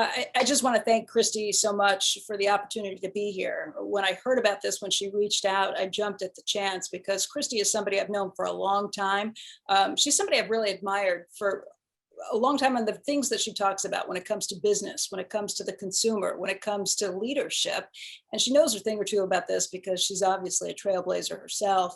I just want to thank Christy so much for the opportunity to be here. When I heard about this, when she reached out, I jumped at the chance because Christy is somebody I've known for a long time. She's somebody I've really admired for a long time on the things that she talks about when it comes to business, when it comes to the consumer, when it comes to leadership. And she knows a thing or two about this because she's obviously a trailblazer herself.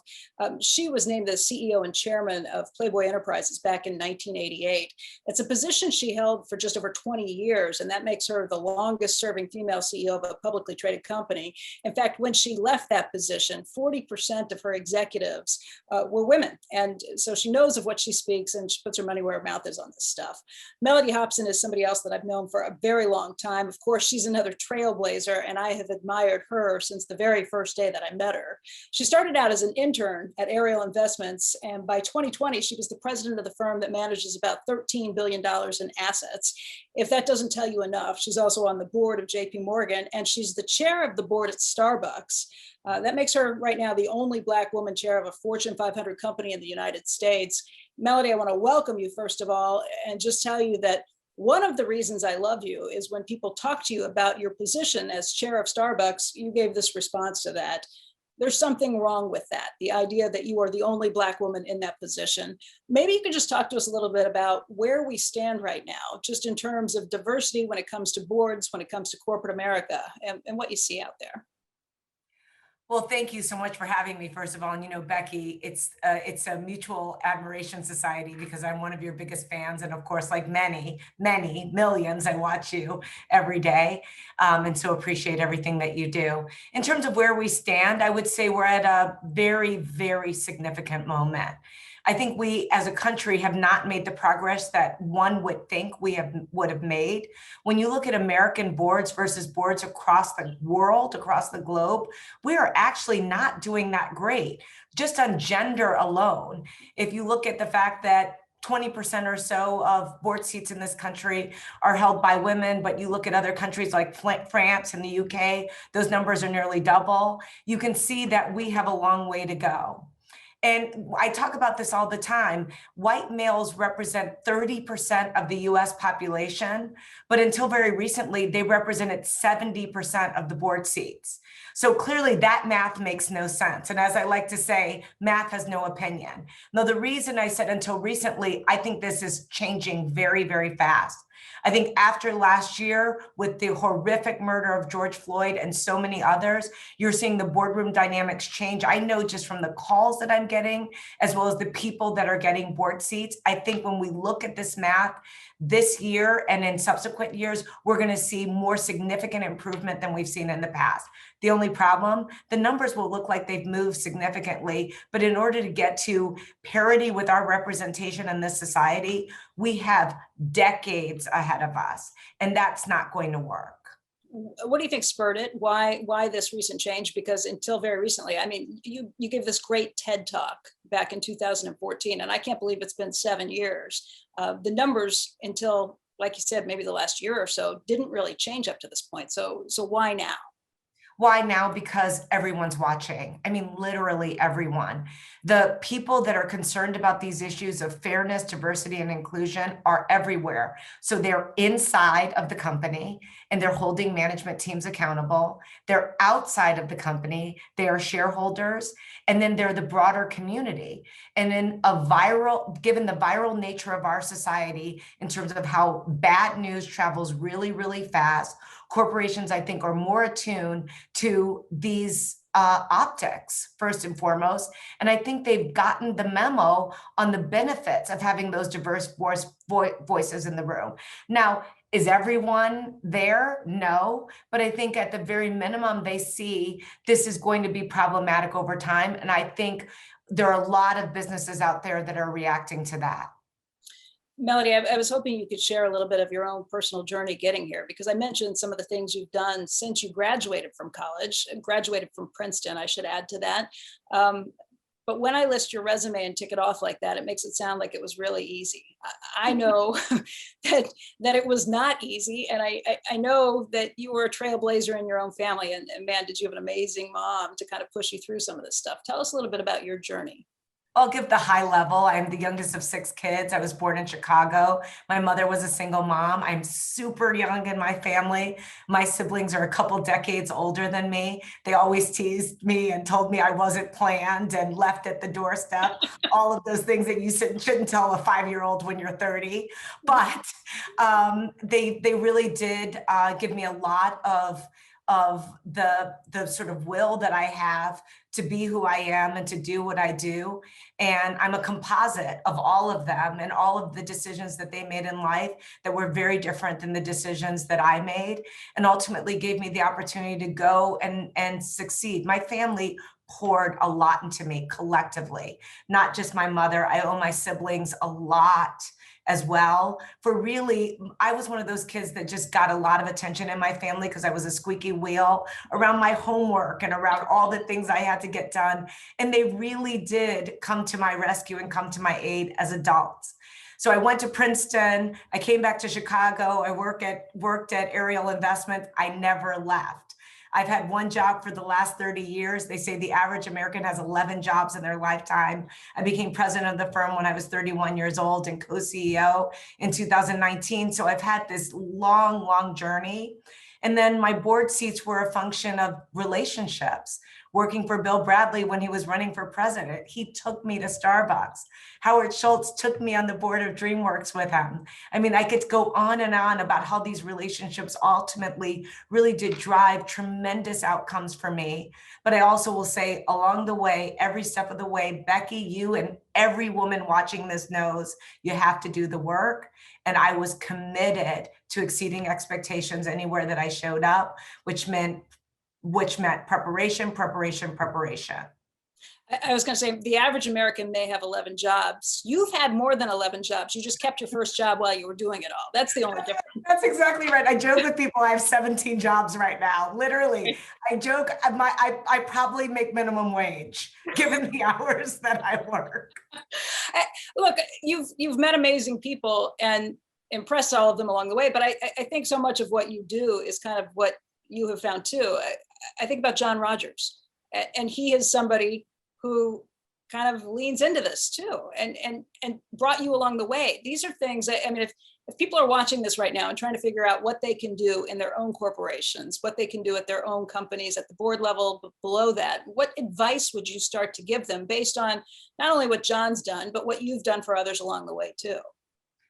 She was named the CEO and chairman of Playboy Enterprises back in 1988. It's a position she held for just over 20 years, and that makes her the longest serving female CEO of a publicly traded company. In fact, when she left that position, 40% of her executives were women. And so she knows of what she speaks, and she puts her money where her mouth is on this stuff. Mellody Hobson is somebody else that I've known for a very long time. Of course, she's another trailblazer, and I have admired her since the very first day that I met her. She started out as an intern at Ariel Investments, and by 2020, she was the president of the firm that manages about $13 billion in assets. If that doesn't tell you enough, she's also on the board of JPMorgan, and she's the chair of the board at Starbucks. That makes her right now the only Black woman chair of a Fortune 500 company in the United States. Mellody, I want to welcome you, first of all, and just tell you that one of the reasons I love you is when people talk to you about your position as chair of Starbucks, you gave this response to that. There's something wrong with that, the idea that you are the only Black woman in that position. Maybe you could just talk to us a little bit about where we stand right now, just in terms of diversity when it comes to boards, when it comes to corporate America, and what you see out there. Well, thank you so much for having me, first of all. And you know, Becky, it's a mutual admiration society because I'm one of your biggest fans. And of course, like many millions, I watch you every day. And so appreciate everything that you do. In terms of where we stand, I would say we're at a very, very significant moment. I think we as a country have not made the progress that one would think would have made. When you look at American boards versus boards across the world, across the globe, we are actually not doing that great. Just on gender alone, if you look at the fact that 20% or so of board seats in this country are held by women, but you look at other countries like France and the UK, those numbers are nearly double. You can see that we have a long way to go. And I talk about this all the time. White males represent 30% of the US population, but until very recently, they represented 70% of the board seats. So clearly that math makes no sense. And as I like to say, math has no opinion. Now, the reason I said until recently, I think this is changing very, very fast. I think after last year, with the horrific murder of George Floyd and so many others, you're seeing the boardroom dynamics change. I know just from the calls that I'm getting, as well as the people that are getting board seats, I think when we look at this math this year and in subsequent years, we're going to see more significant improvement than we've seen in the past. The only problem, the numbers will look like they've moved significantly, but in order to get to parity with our representation in this society, we have decades ahead of us, and that's not going to work. What do you think spurred it? Why this recent change? Because until very recently, I mean, you gave this great TED talk back in 2014, and I can't believe it's been 7 years. The numbers until, like you said, maybe the last year or so didn't really change up to this point. So why now? Why now? Because everyone's watching. I mean, literally everyone. The people that are concerned about these issues of fairness, diversity, and inclusion are everywhere. So they're inside of the company and they're holding management teams accountable. They're outside of the company. They are shareholders. And then they're the broader community. And in given the viral nature of our society, in terms of how bad news travels really, really fast, corporations, I think, are more attuned to these optics, first and foremost. And I think they've gotten the memo on the benefits of having those diverse voices in the room. Now, is everyone there? No, but I think at the very minimum, they see this is going to be problematic over time. And I think there are a lot of businesses out there that are reacting to that. Mellody, I was hoping you could share a little bit of your own personal journey getting here, because I mentioned some of the things you've done since you graduated from college, graduated from Princeton, I should add to that. But when I list your resume and tick it off like that, it makes it sound like it was really easy. I know that it was not easy. And I know that you were a trailblazer in your own family. And man, did you have an amazing mom to kind of push you through some of this stuff. Tell us a little bit about your journey. I'll give the high level. I'm the youngest of 6 kids. I was born in Chicago. My mother was a single mom. I'm super young in my family. My siblings are a couple decades older than me. They always teased me and told me I wasn't planned and left at the doorstep. All of those things that you shouldn't tell a 5-year-old when you're 30. But they really did give me a lot of the sort of will that I have to be who I am and to do what I do. And I'm a composite of all of them and all of the decisions that they made in life that were very different than the decisions that I made, and ultimately gave me the opportunity to go and succeed. My family poured a lot into me collectively, not just my mother. I owe my siblings a lot as well. For really, I was one of those kids that just got a lot of attention in my family because I was a squeaky wheel around my homework and around all the things I had to get done. And they really did come to my rescue and come to my aid as adults. So I went to Princeton. I came back to Chicago. I worked at Ariel Investment. I never left. I've had one job for the last 30 years. They say the average American has 11 jobs in their lifetime. I became president of the firm when I was 31 years old and co-CEO in 2019. So I've had this long, long journey. And then my board seats were a function of relationships. Working for Bill Bradley when he was running for president, he took me to Starbucks. Howard Schultz took me on the board of DreamWorks with him. I mean, I could go on and on about how these relationships ultimately really did drive tremendous outcomes for me. But I also will say along the way, every step of the way, Becky, you and every woman watching this knows you have to do the work. And I was committed to exceeding expectations anywhere that I showed up, which meant preparation, preparation, preparation. I was going to say the average American may have 11 jobs. You've had more than 11 jobs. You just kept your first job while you were doing it all. That's the only difference. That's exactly right. I joke with people, I have 17 jobs right now. Literally, I joke, I probably make minimum wage given the hours that I work. Look, you've met amazing people and impressed all of them along the way. But I think so much of what you do is kind of what you have found too. I think about John Rogers, and he is somebody who kind of leans into this too, and brought you along the way. These are things that, I mean, if people are watching this right now and trying to figure out what they can do in their own corporations, what they can do at their own companies, at the board level, but below that, what advice would you start to give them based on not only what John's done, but what you've done for others along the way too?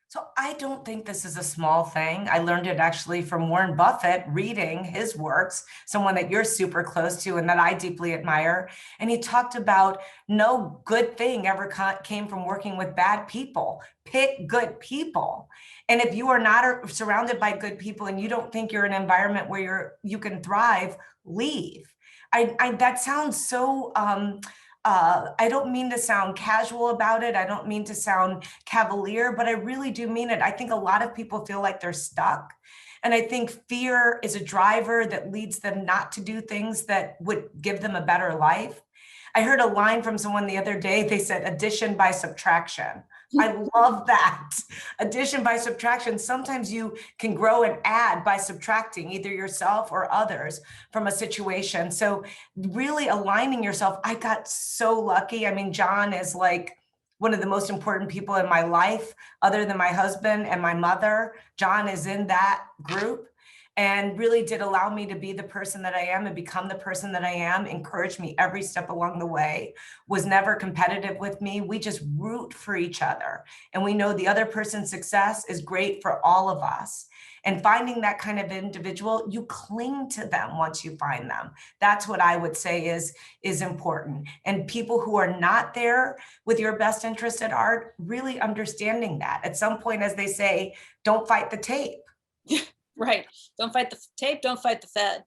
So I don't think this is a small thing. I learned it actually from Warren Buffett, reading his works, someone that you're super close to and that I deeply admire. And he talked about no good thing ever came from working with bad people. Pick good people. And if you are not surrounded by good people and you don't think you're in an environment where you can thrive, leave. That sounds so I don't mean to sound casual about it. I don't mean to sound cavalier, but I really do mean it. I think a lot of people feel like they're stuck. And I think fear is a driver that leads them not to do things that would give them a better life. I heard a line from someone the other day. They said addition by subtraction. I love that. Addition by subtraction. Sometimes you can grow and add by subtracting either yourself or others from a situation. So really aligning yourself. I got so lucky. I mean, John is like one of the most important people in my life, other than my husband and my mother. John is in that group and really did allow me to be the person that I am and become the person that I am, encouraged me every step along the way, was never competitive with me. We just root for each other. And we know the other person's success is great for all of us. And finding that kind of individual, you cling to them once you find them. That's what I would say is important. And people who are not there with your best interest at heart, really understanding that. At some point, as they say, don't fight the tape. Right. Don't fight the tape. Don't fight the Fed.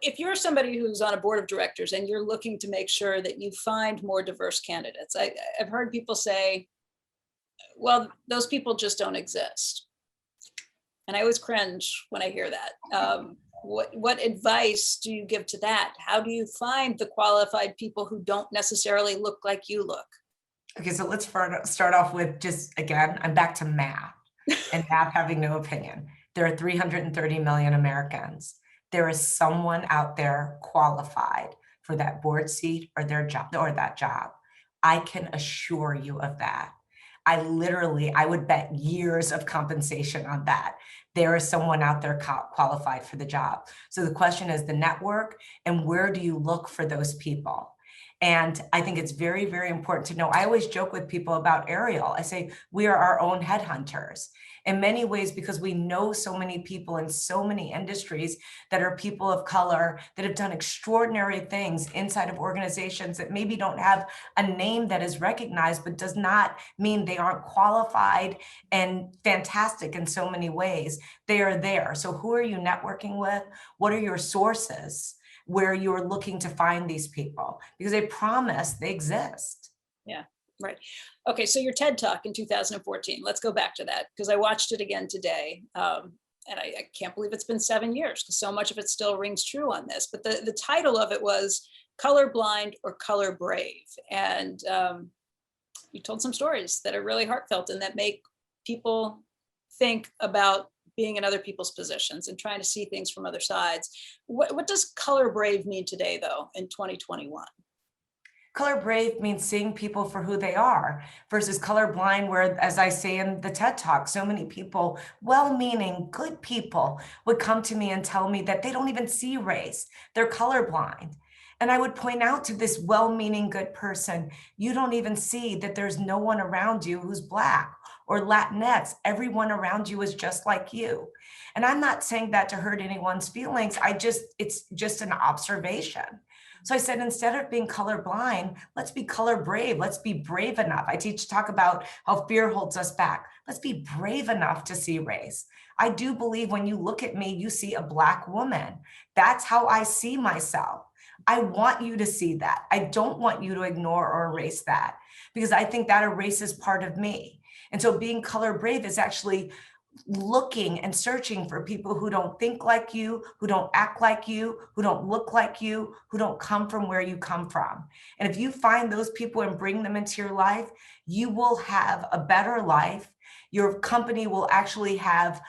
If you're somebody who's on a board of directors and you're looking to make sure that you find more diverse candidates, I've heard people say, well, those people just don't exist. And I always cringe when I hear that. What advice do you give to that? How do you find the qualified people who don't necessarily look like you look? Okay, so let's start off with just, again, I'm back to math. And math having no opinion. There are 330 million Americans. There is someone out there qualified for that board seat or their job or that job. I can assure you of that. I would bet years of compensation on that. There is someone out there qualified for the job. So the question is the network, and where do you look for those people? And I think it's very, very important to know. I always joke with people about Ariel. I say, we are our own headhunters in many ways, because we know so many people in so many industries that are people of color that have done extraordinary things inside of organizations that maybe don't have a name that is recognized, but does not mean they aren't qualified and fantastic in so many ways. They are there. So who are you networking with? What are your sources where you're looking to find these people? Because they promise they exist. Yeah, right. Okay, so your TED Talk in 2014, let's go back to that, because I watched it again today. And I can't believe it's been 7 years, because so much of it still rings true on this. But the title of it was Colorblind or Color Brave. And you told some stories that are really heartfelt and that make people think about being in other people's positions and trying to see things from other sides. What does color brave mean today, though, in 2021? Color brave means seeing people for who they are versus color blind, where, as I say in the TED Talk, so many people, well-meaning, good people, would come to me and tell me that they don't even see race. They're colorblind. And I would point out to this well-meaning, good person, you don't even see that there's no one around you who's Black or Latinx. Everyone around you is just like you. And I'm not saying that to hurt anyone's feelings. It's just an observation. So I said, instead of being colorblind, let's be color brave. Let's be brave enough. I talk about how fear holds us back. Let's be brave enough to see race. I do believe when you look at me, you see a Black woman. That's how I see myself. I want you to see that. I don't want you to ignore or erase that, because I think that erases part of me. And so being color brave is actually looking and searching for people who don't think like you, who don't act like you, who don't look like you, who don't come from where you come from. And if you find those people and bring them into your life, you will have a better life. Your company will actually have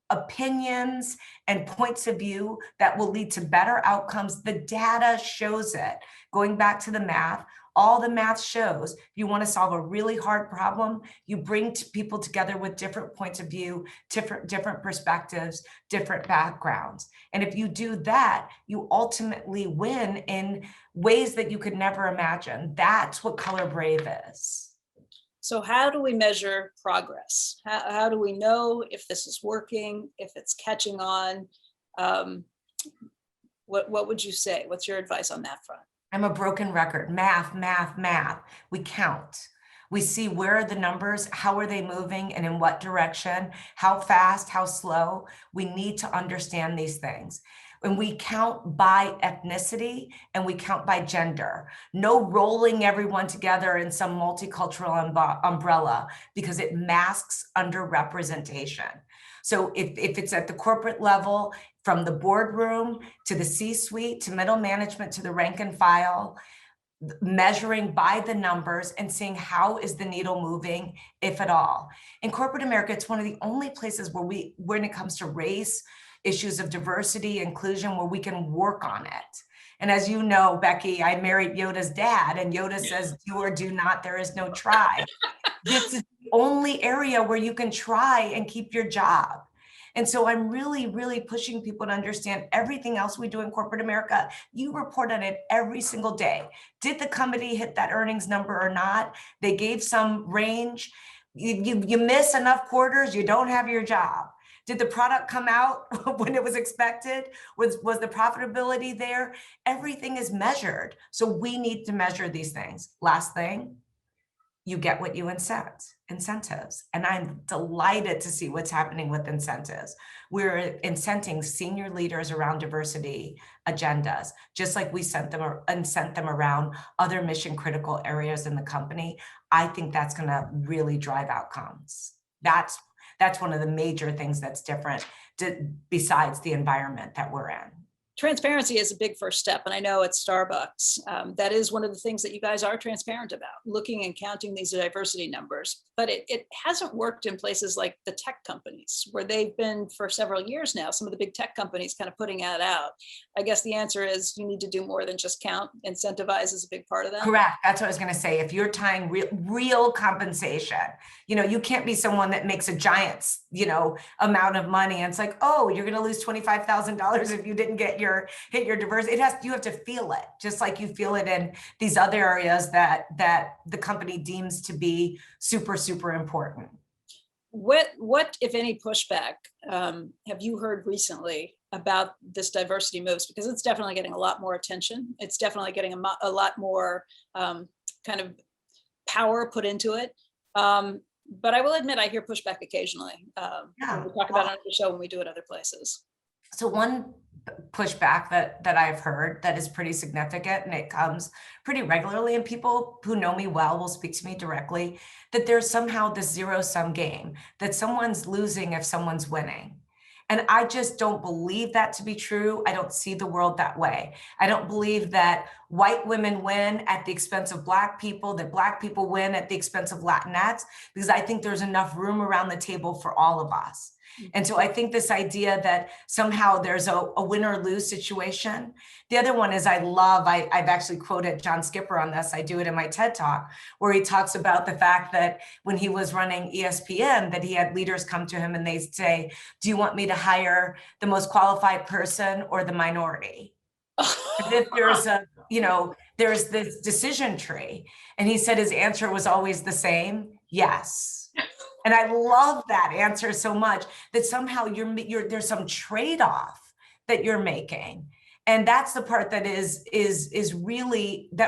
opinions and points of view that will lead to better outcomes. The data shows it. Going back to the math, all the math shows, if you want to solve a really hard problem, you bring people together with different points of view, different perspectives, different backgrounds. And if you do that, you ultimately win in ways that you could never imagine. That's what color brave is. So how do we measure progress? How do we know if this is working, if it's catching on? What would you say? What's your advice on that front? I'm a broken record. Math, math, math. We count. We see where are the numbers, how are they moving, and in what direction, how fast, how slow. We need to understand these things. And we count by ethnicity and we count by gender. No rolling everyone together in some multicultural umbrella, because it masks underrepresentation. So if it's at the corporate level, from the boardroom to the C-suite, to middle management, to the rank and file, measuring by the numbers and seeing how is the needle moving, if at all. In corporate America, it's one of the only places where when it comes to race, issues of diversity, inclusion, where we can work on it. And as you know, Becky, I married Yoda's dad, and Yoda says, do or do not, there is no try. This is the only area where you can try and keep your job. And so I'm really, really pushing people to understand everything else we do in corporate America. You report on it every single day. Did the company hit that earnings number or not? They gave some range. You miss enough quarters, you don't have your job. Did the product come out when it was expected? Was the profitability there? Everything is measured. So we need to measure these things. Last thing, you get what you incentives. And I'm delighted to see what's happening with incentives. We're incenting senior leaders around diversity agendas, just like we incent them around other mission critical areas in the company. I think that's gonna really drive outcomes. That's one of the major things that's different besides the environment that we're in. Transparency is a big first step. And I know at Starbucks, that is one of the things that you guys are transparent about, looking and counting these diversity numbers. But it hasn't worked in places like the tech companies, where they've been for several years now, some of the big tech companies kind of putting that out. I guess the answer is you need to do more than just count. Incentivize is a big part of that. Correct. That's what I was going to say. If you're tying real compensation, you can't be someone that makes a giant, amount of money. And it's like, oh, you're going to lose $25,000 if you didn't hit your diversity. You have to feel it, just like you feel it in these other areas that the company deems to be super, super important. What, if any, pushback have you heard recently about this diversity moves? Because it's definitely getting a lot more attention. It's definitely getting a lot more kind of power put into it. But I will admit, I hear pushback occasionally. When we talk about it on the show, when we do it other places. So one pushback that I've heard that is pretty significant, and it comes pretty regularly, and people who know me well will speak to me directly, that there's somehow this zero-sum game, that someone's losing if someone's winning. And I just don't believe that to be true. I don't see the world that way. I don't believe that white women win at the expense of Black people, that Black people win at the expense of Latinx, because I think there's enough room around the table for all of us. And so I think this idea that somehow there's a win or lose situation. The other one is I've actually quoted John Skipper on this. I do it in my TED Talk, where he talks about the fact that when he was running ESPN, that he had leaders come to him and they say, do you want me to hire the most qualified person or the minority? As if there's this decision tree. And he said his answer was always the same, yes. And I love that answer so much, that somehow there's some trade-off that you're making. And that's the part that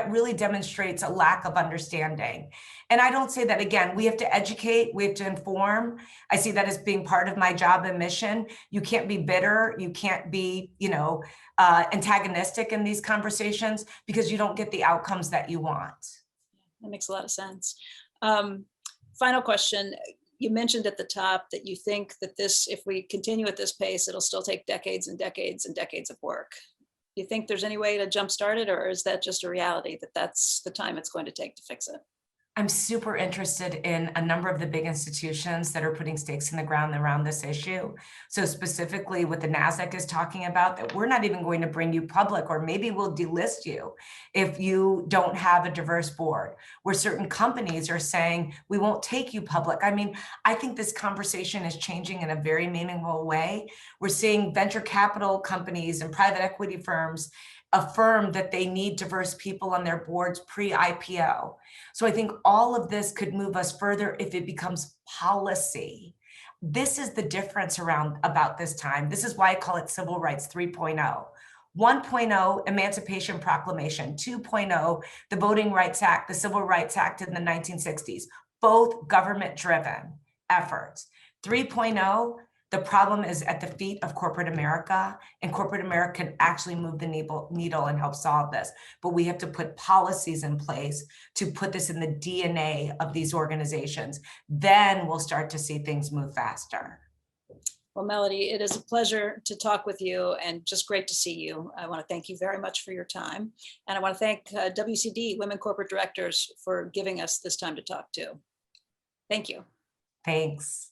really demonstrates a lack of understanding. And I don't say that, again, we have to educate, we have to inform. I see that as being part of my job and mission. You can't be bitter, you can't be, antagonistic in these conversations, because you don't get the outcomes that you want. That makes a lot of sense. Final question. You mentioned at the top that you think that if we continue at this pace, it'll still take decades and decades and decades of work. Do you think there's any way to jumpstart it, or is that just a reality that that's the time it's going to take to fix it? I'm super interested in a number of the big institutions that are putting stakes in the ground around this issue. So specifically what the NASDAQ is talking about, that we're not even going to bring you public, or maybe we'll delist you if you don't have a diverse board, where certain companies are saying, we won't take you public. I mean, I think this conversation is changing in a very meaningful way. We're seeing venture capital companies and private equity firms affirm that they need diverse people on their boards pre-IPO. So I think all of this could move us further if it becomes policy. This is the difference about this time. This is why I call it Civil Rights 3.0. 1.0, Emancipation Proclamation. 2.0, the Voting Rights Act, the Civil Rights Act in the 1960s, both government-driven efforts. 3.0, the problem is at the feet of corporate America, and corporate America can actually move the needle and help solve this. But we have to put policies in place to put this in the DNA of these organizations. Then we'll start to see things move faster. Well, Mellody, it is a pleasure to talk with you, and just great to see you. I want to thank you very much for your time. And I want to thank WCD, Women Corporate Directors, for giving us this time to talk to. Thank you. Thanks.